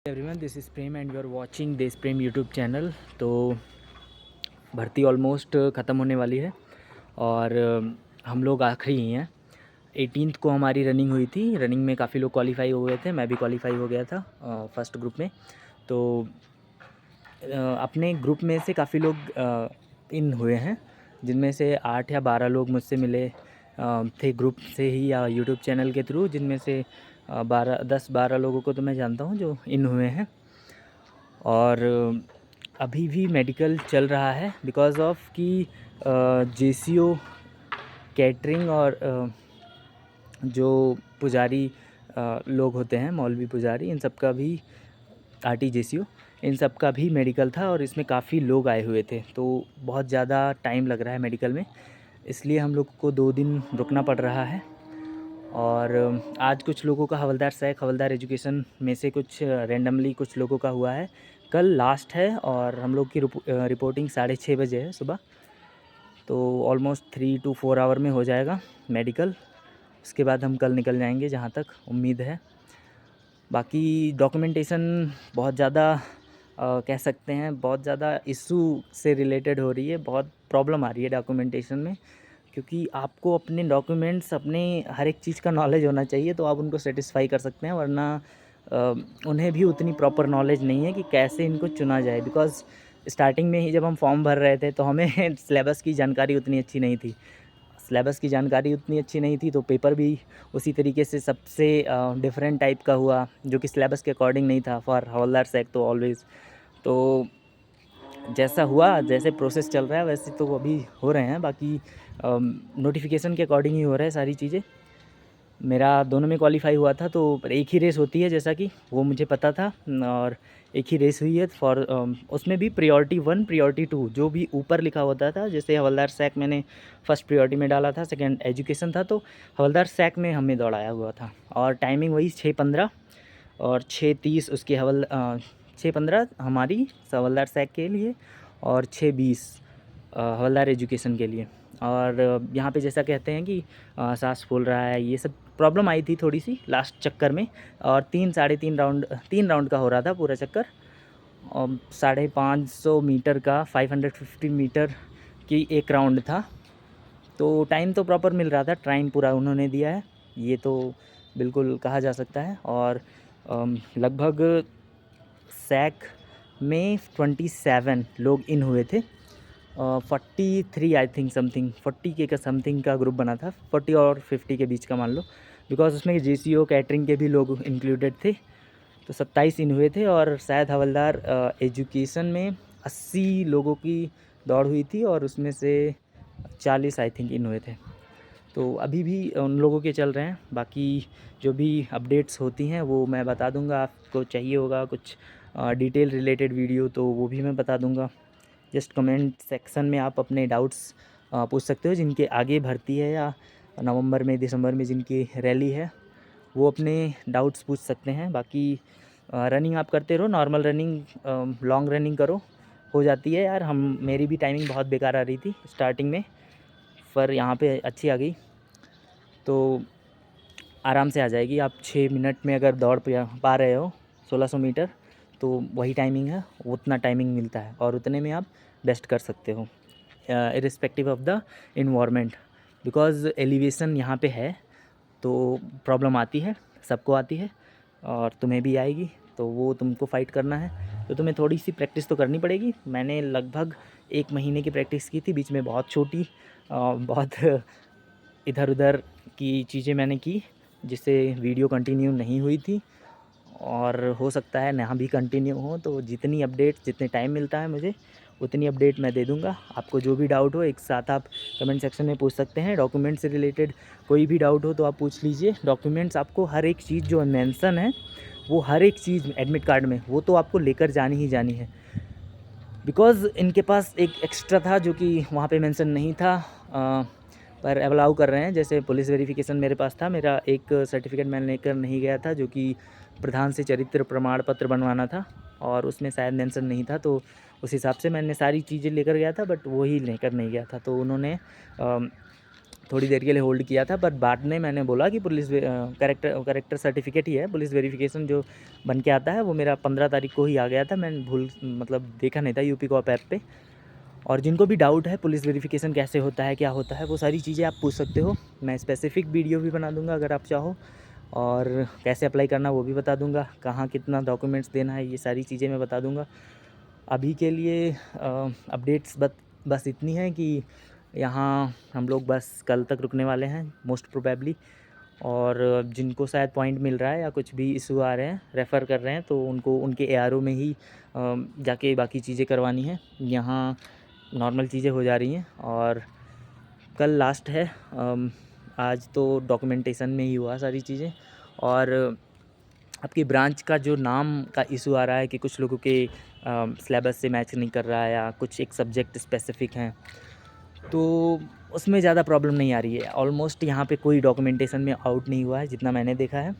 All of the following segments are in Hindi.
Everyone, this is Prem and you are watching this Prem YouTube channel. तो भर्ती ऑलमोस्ट ख़त्म होने वाली है और हम लोग आखिरी ही हैं। 18th को हमारी रनिंग हुई थी। रनिंग में काफ़ी लोग क्वालिफाई हो गए थे, मैं भी क्वालिफाई हो गया था फर्स्ट ग्रुप में। तो अपने ग्रुप में से काफ़ी लोग इन हुए हैं, जिनमें से 8 या 12 लोग मुझसे मिले थे ग्रुप से ही या यूट्यूब चैनल के थ्रू, जिनमें से 10-12 लोगों को तो मैं जानता हूँ जो इन हुए हैं। और अभी भी मेडिकल चल रहा है बिकॉज़ ऑफ कि जेसीओ कैटरिंग और जो पुजारी लोग होते हैं, मौलवी पुजारी, इन सब का भी आरटी जेसीओ, इन सब का भी मेडिकल था और इसमें काफ़ी लोग आए हुए थे। तो बहुत ज़्यादा टाइम लग रहा है मेडिकल में, इसलिए हम लोग को 2 दिन रुकना पड़ रहा है। और आज कुछ लोगों का हवलदार एजुकेशन में से कुछ रेंडमली कुछ लोगों का हुआ है। कल लास्ट है और हम लोग की रिपोर्टिंग 6:30 बजे है सुबह। तो ऑलमोस्ट 3 to 4 आवर में हो जाएगा मेडिकल। उसके बाद हम कल निकल जाएंगे, जहाँ तक उम्मीद है। बाकी डॉक्यूमेंटेशन बहुत ज़्यादा कह सकते हैं बहुत ज़्यादा इशू से रिलेटेड हो रही है। बहुत प्रॉब्लम आ रही है डॉक्यूमेंटेशन में, क्योंकि आपको अपने डॉक्यूमेंट्स, अपने हर एक चीज़ का नॉलेज होना चाहिए तो आप उनको सेटिस्फाई कर सकते हैं, वरना उन्हें भी उतनी प्रॉपर नॉलेज नहीं है कि कैसे इनको चुना जाए। बिकॉज़ स्टार्टिंग में ही जब हम फॉर्म भर रहे थे तो हमें सिलेबस की जानकारी उतनी अच्छी नहीं थी। तो पेपर भी उसी तरीके से सबसे डिफरेंट टाइप का हुआ, जो कि सिलेबस के अकॉर्डिंग नहीं था फॉर हवलदार सैक तो ऑलवेज़। तो जैसा हुआ, जैसे प्रोसेस चल रहा है वैसे तो अभी हो रहे हैं। बाकी नोटिफिकेशन के अकॉर्डिंग ही हो रहा है सारी चीज़ें। मेरा दोनों में क्वालिफाई हुआ था, तो एक ही रेस होती है जैसा कि वो मुझे पता था। और एक ही रेस हुई है फॉर उसमें भी प्रायोरिटी 1 प्रायोरिटी 2 जो भी ऊपर लिखा होता था। जैसे हवलदार सैक मैंने फर्स्ट प्रायोरिटी में डाला था, सेकंड एजुकेशन था, तो हवलदार सैक में हमें दौड़ाया हुआ था। और टाइमिंग वही 6:15 और 6:30 उसकी 6:15 हमारी हवलदार सैक के लिए और 6:20 हवलदार एजुकेशन के लिए। और यहाँ पे जैसा कहते हैं कि सांस फूल रहा है, ये सब प्रॉब्लम आई थी थोड़ी सी लास्ट चक्कर में। और 3 राउंड का हो रहा था पूरा चक्कर, और 550 मीटर का 550 मीटर की एक राउंड था। तो टाइम तो प्रॉपर मिल रहा था, टाइम पूरा उन्होंने दिया है, ये तो बिल्कुल कहा जा सकता है। और लगभग सैक में 27 लोग इन हुए थे। 43 आई थिंक समथिंग 40 के का समथिंग का ग्रुप बना था, 40 और 50 के बीच का मान लो, बिकॉज उसमें जेसीओ कैटरिंग के भी लोग इंक्लूडेड थे। तो 27 इन हुए थे और शायद हवलदार एजुकेशन में 80 लोगों की दौड़ हुई थी और उसमें से 40 आई थिंक इन हुए थे। तो अभी भी उन लोगों के चल रहे हैं। बाकी जो भी अपडेट्स होती हैं वो मैं बता दूंगा। आपको चाहिए होगा कुछ डिटेल रिलेटेड वीडियो तो वो भी मैं बता दूंगा। जस्ट कमेंट सेक्शन में आप अपने डाउट्स पूछ सकते हो। जिनके आगे भर्ती है या नवंबर में दिसंबर में जिनकी रैली है, वो अपने डाउट्स पूछ सकते हैं। बाकी रनिंग आप करते रहो, नॉर्मल रनिंग, लॉन्ग रनिंग करो, हो जाती है यार। मेरी भी टाइमिंग बहुत बेकार आ रही थी स्टार्टिंग में, पर यहाँ पे अच्छी आ गई, तो आराम से आ जाएगी। आप 6 मिनट में अगर दौड़ पा रहे हो 1600 मीटर, तो वही टाइमिंग है, उतना टाइमिंग मिलता है और उतने में आप बेस्ट कर सकते हो irrespective of the environment. Because elevation यहाँ पे है तो प्रॉब्लम आती है, सबको आती है और तुम्हें भी आएगी। तो वो तुमको फ़ाइट करना है, तो तुम्हें थोड़ी सी प्रैक्टिस तो करनी पड़ेगी। मैंने लगभग 1 महीने की प्रैक्टिस की थी, बीच में बहुत छोटी बहुत इधर उधर की चीज़ें मैंने की, जिससे वीडियो कंटिन्यू नहीं हुई थी और हो सकता है ना भी कंटिन्यू हो। तो जितनी अपडेट, जितने टाइम मिलता है मुझे, उतनी अपडेट मैं दे दूंगा। आपको जो भी डाउट हो एक साथ आप कमेंट सेक्शन में पूछ सकते हैं। डॉक्यूमेंट से रिलेटेड कोई भी डाउट हो तो आप पूछ लीजिए। डॉक्यूमेंट्स आपको हर एक चीज़ जो मेंशन है, वो हर एक चीज़ एडमिट कार्ड में, वो तो आपको लेकर जानी ही जानी है। बिकॉज़ इनके पास एक एक्स्ट्रा था जो कि वहाँ पे मेंशन नहीं था, पर अलाउ कर रहे हैं। जैसे पुलिस वेरिफिकेशन मेरे पास था, मेरा एक सर्टिफिकेट मैं लेकर नहीं गया था जो कि प्रधान से चरित्र प्रमाण पत्र बनवाना था, और उसमें शायद मेंशन नहीं था। तो उस हिसाब से मैंने सारी चीज़ें लेकर गया था, बट वही लेकर नहीं गया था। तो उन्होंने थोड़ी देर के लिए होल्ड किया था, बट बाद में मैंने बोला कि पुलिस करेक्टर सर्टिफिकेट ही है, पुलिस वेरिफिकेशन जो बन के आता है वो मेरा 15 तारीख को ही आ गया था। मैंने मतलब देखा नहीं था यूपी कॉप ऐप पे। और जिनको भी डाउट है पुलिस वेरिफिकेशन कैसे होता है, क्या होता है, वो सारी चीज़ें आप पूछ सकते हो। मैं स्पेसिफिक वीडियो भी बना दूंगा अगर आप चाहो, और कैसे अप्लाई करना वो भी बता दूंगा, कहाँ कितना डॉक्यूमेंट्स देना है, ये सारी चीज़ें मैं बता दूंगा। अभी के लिए अपडेट्स बस इतनी है कि यहाँ हम लोग बस कल तक रुकने वाले हैं मोस्ट प्रोबेबली। और जिनको शायद पॉइंट मिल रहा है या कुछ भी इशू आ रहे हैं, रेफ़र कर रहे हैं, तो उनको उनके एआरओ में ही जाके बाकी चीज़ें करवानी है। यहाँ नॉर्मल चीज़ें हो जा रही हैं और कल लास्ट है। आज तो डॉक्यूमेंटेशन में ही हुआ सारी चीज़ें। और आपकी ब्रांच का जो नाम का इशू आ रहा है कि कुछ लोगों के सिलेबस से मैच नहीं कर रहा है या कुछ एक सब्जेक्ट स्पेसिफिक हैं, तो उसमें ज़्यादा प्रॉब्लम नहीं आ रही है। ऑलमोस्ट यहाँ पे कोई डॉक्यूमेंटेशन में आउट नहीं हुआ है जितना मैंने देखा है।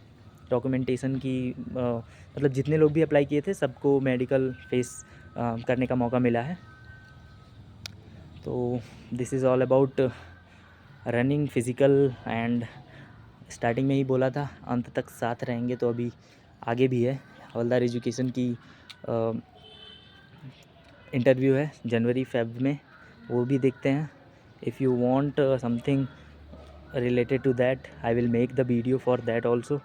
डॉक्यूमेंटेशन की मतलब जितने लोग भी अप्लाई किए थे सबको मेडिकल फेस करने का मौका मिला है। तो this is all about running physical. And starting में ही बोला था अंत तक साथ रहेंगे, तो अभी आगे भी है। हवलदार एजुकेशन की इंटरव्यू है जनवरी फेब में, वो भी देखते हैं। If you want something related to that I will make the video for that also.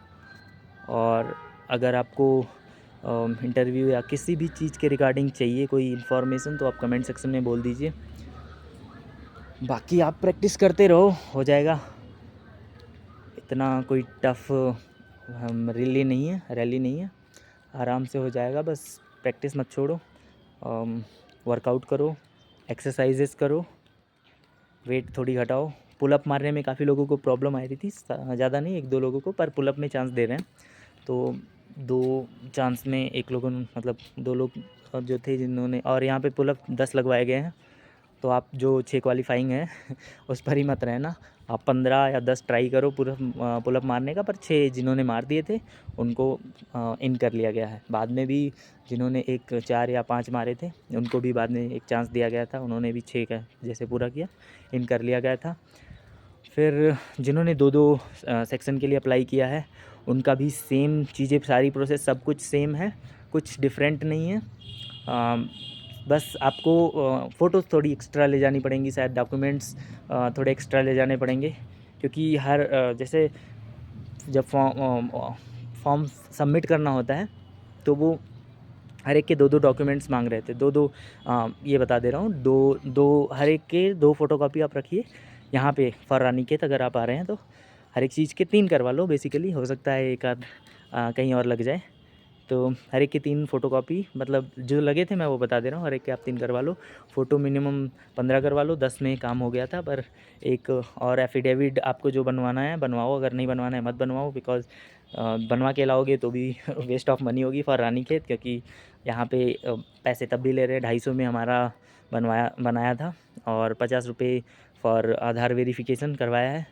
और अगर आपको इंटरव्यू या किसी भी चीज़ के रिगार्डिंग चाहिए कोई इन्फॉर्मेशन, तो आप कमेंट सेक्शन में बोल दीजिए। बाकी आप प्रैक्टिस करते रहो, हो जाएगा। इतना कोई टफ़ रैली नहीं है, आराम से हो जाएगा। बस प्रैक्टिस मत छोड़ो, वर्कआउट करो, एक्सरसाइजेस करो, वेट थोड़ी घटाओ। पुलअप मारने में काफ़ी लोगों को प्रॉब्लम आ रही थी, ज़्यादा नहीं, 1-2 लोगों को, पर पुलअप में चांस दे रहे हैं। तो 2 चांस में 1 लोगों ने, मतलब 2 लोग जो थे जिन्होंने, और यहाँ पे पुलअप 10 लगवाए गए हैं। तो आप जो 6 क्वालिफाइंग है उस पर ही मत रहना, आप 15 या 10 ट्राई करो पुलअप मारने का। पर 6 जिन्होंने मार दिए थे उनको इन कर लिया गया है। बाद में भी जिन्होंने 1, 4 या 5 मारे थे उनको भी बाद में एक चांस दिया गया था, उन्होंने भी 6 का जैसे पूरा किया, इन कर लिया गया था। फिर जिन्होंने 2-2 सेक्शन के लिए अप्लाई किया है उनका भी सेम चीज़ें, सारी प्रोसेस सब कुछ सेम है, कुछ डिफरेंट नहीं है। बस आपको फ़ोटोज़ थोड़ी एक्स्ट्रा ले जानी पड़ेंगी, शायद डॉक्यूमेंट्स थोड़े एक्स्ट्रा ले जाने पड़ेंगे, क्योंकि हर जैसे जब फॉर्म सबमिट करना होता है तो वो हर एक के 2-2 डॉक्यूमेंट्स मांग रहे थे। 2-2 ये बता दे रहा हूँ, 2-2 हर एक के 2 फ़ोटोकॉपी आप रखिए यहाँ पे फॉर रानीखेत। अगर आप आ रहे हैं तो हर एक चीज़ के 3 करवा लो बेसिकली, हो सकता है एक आध कहीं और लग जाए। तो हर एक की 3 फ़ोटोकॉपी, मतलब जो लगे थे मैं वो बता दे रहा हूँ, हर एक के आप 3 करवा लो। फ़ोटो मिनिमम 15 करवा लो, 10 में काम हो गया था। पर एक और एफ़िडेविट आपको जो बनवाना है बनवाओ, अगर नहीं बनवाना है मत बनवाओ, बिकॉज़ बनवा के लाओगे तो भी वेस्ट ऑफ मनी होगी फॉर रानीखेत, क्योंकि यहाँ पे पैसे तब भी ले रहे हैं। 250 में हमारा बनाया था, और 50 रुपये फॉर आधार वेरिफिकेशन करवाया है।